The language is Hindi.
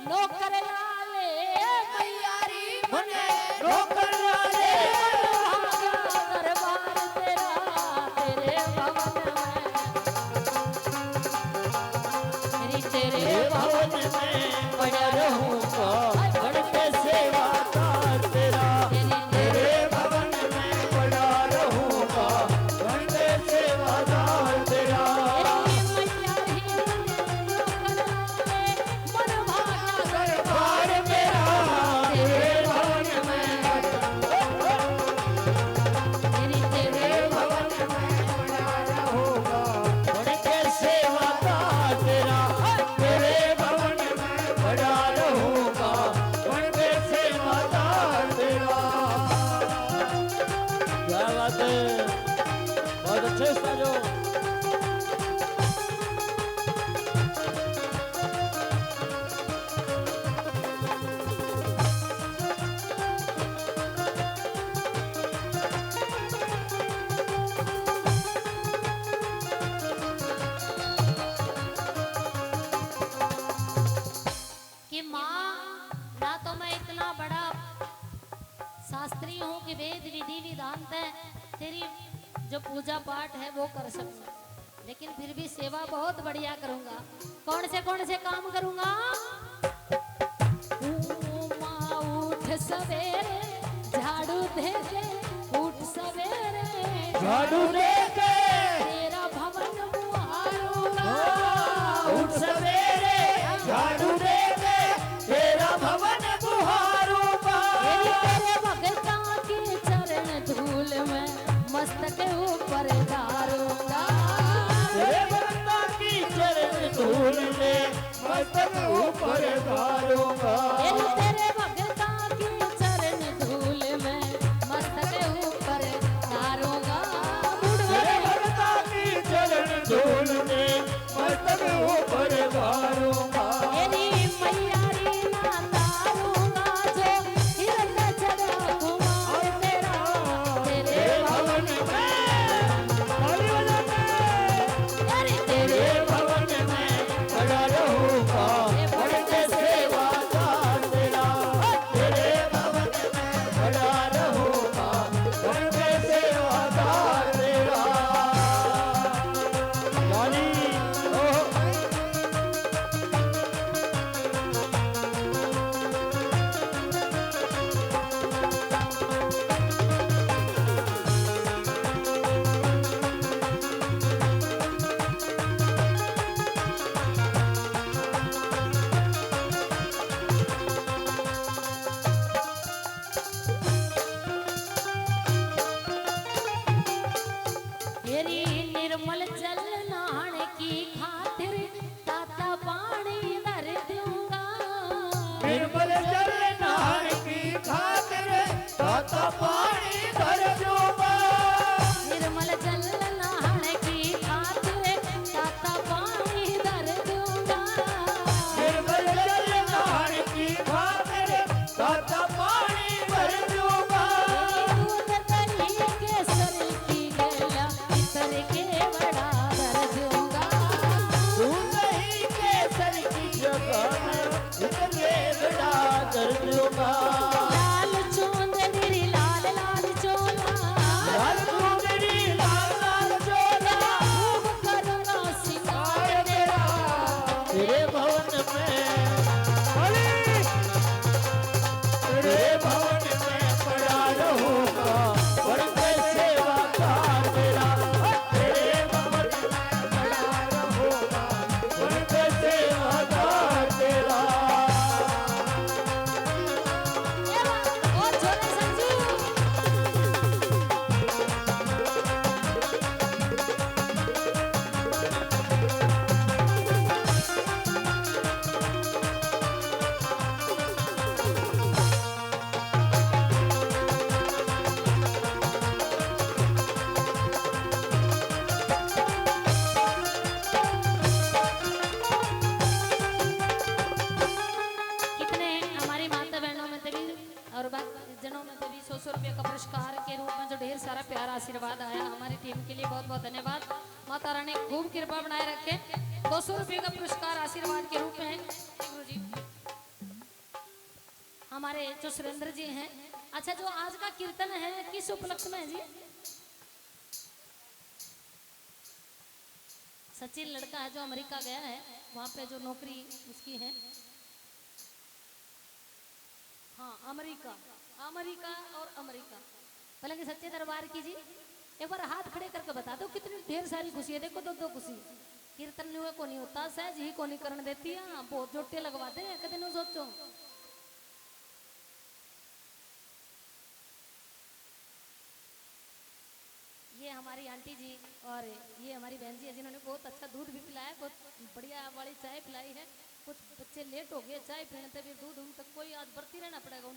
नौकर लाले मैयारी मने नौकर लाले दरबार तेरा तेरे भवन में तेरे भवन में पड़ा रहूंगा बन के सेवादार तेरा तेरे भवन में पड़ा रहूंगा बन के सेवादार तेरा दरबार मेरा तेरे भवन में तेरे भवन में पड़ा रहूंगा बन के सेवादार तेरा तेरे भवन में पड़ा रहूंगा बन के सेवादार तेरा। क्या बात है, बहुत अच्छे साजो। कि माँ ना तो मैं इतना बड़ा शास्त्री हूँ कि वेद विधि विधान है तेरी जो पूजा पाठ है वो कर सकूं, लेकिन फिर भी सेवा बहुत बढ़िया करूंगा। कौन से काम करूंगा? माँ उठ सवेरे झाड़ू दे दे, उठ सवेरे झाड़ू दे के तेरा भवन बुहारूंगा। उठ सवेरे झाड़ू दे के तेरा भवन बुहारूंगा। तेरे भगता के चरण धूल में मस्तक ऊपर धारूंगा। तेरे भगता की चरण धूल में मस्तक ऊपर धारूंगा। तेरे भगता के चरण धूल में मस्तक ऊपर धारूंगा। तेरे भगता की चरण धूल में मस्तक ऊपर धारूंगा। तेरी मैयारी ना तारूंगा जो हिरन चढ़ा घुमाए तेरा तेरे भवन में ताली बजाते तेरे भवन में खड़ा रहूंगा बन के सेवादार तेरा तेरे भवन में खड़ा रहूंगा बन के सेवादार तेरा। ताली ओह तेरी निर्मल जल नहान की खातिर ताता पानी धर दूंगा। निर्मल जल नहान की खातिर ताता पानी धर दूंगा। निर्मल जल नहान की खातिर ताता पानी धर दूंगा। निर्मल जल नहान की खातिर ताता पानी भर दूंगा। दूध दही केसर की गैया इतर के बड़ा धर दूंगा। दूध दही केसर की जगह इतने बड़ा कर दूंगा। लाल चुंदरी लाल लाल चोला लाल चुंदड़ी लाल लाल चोला खूब करूंगा सिंगार तेरा तेरे भवन में तेरे भवन में पड़ा रहूंगा बन के सेवादार तेरा तेरे भवन में पड़ा रहूंगा बन के सेवादार तेरा। ओ छोरे संजू कितने हमारी माता बहनों में तभी और जनों में तभी 100 रुपये का पुरस्कार के रूप में जो ढेर सारा प्यारा आशीर्वाद आया हमारी टीम के लिए बहुत बहुत धन्यवाद। माता रानी खूब कृपा बनाए रखे। 200 रुपये का पुरस्कार आशीर्वाद के रूप में है गुरु जी। हमारे जो सुरेंद्र जी हैं। अच्छा, जो आज का कीर्तन है किस उपलक्ष्य में है जी? सचिन लड़का है जो अमेरिका गया है, वहाँ पे जो नौकरी उसकी है। हाँ, अमेरिका, अमेरिका और अमेरिका। पहले कि सच्चे दरबार की जी एक बार हाथ खड़े करके बता दो कितनी ढेर सारी खुशी है। देखो दो खुशी कीर्तन नहीं हुए को नहीं होता, सहज ही को नहीं करण देती है। बहुत जोटे लगवाते हैं कदे नु सोचो। ये हमारी आंटी जी और ये हमारी बहन जी है जिन्होंने बहुत अच्छा दूध भी पिलाया, बहुत बढ़िया वाली चाय पिलाई है। कुछ बच्चे लेट हो गए चाय पीने, फिर दूध उन तक कोई आज बरती रहना पड़ेगा।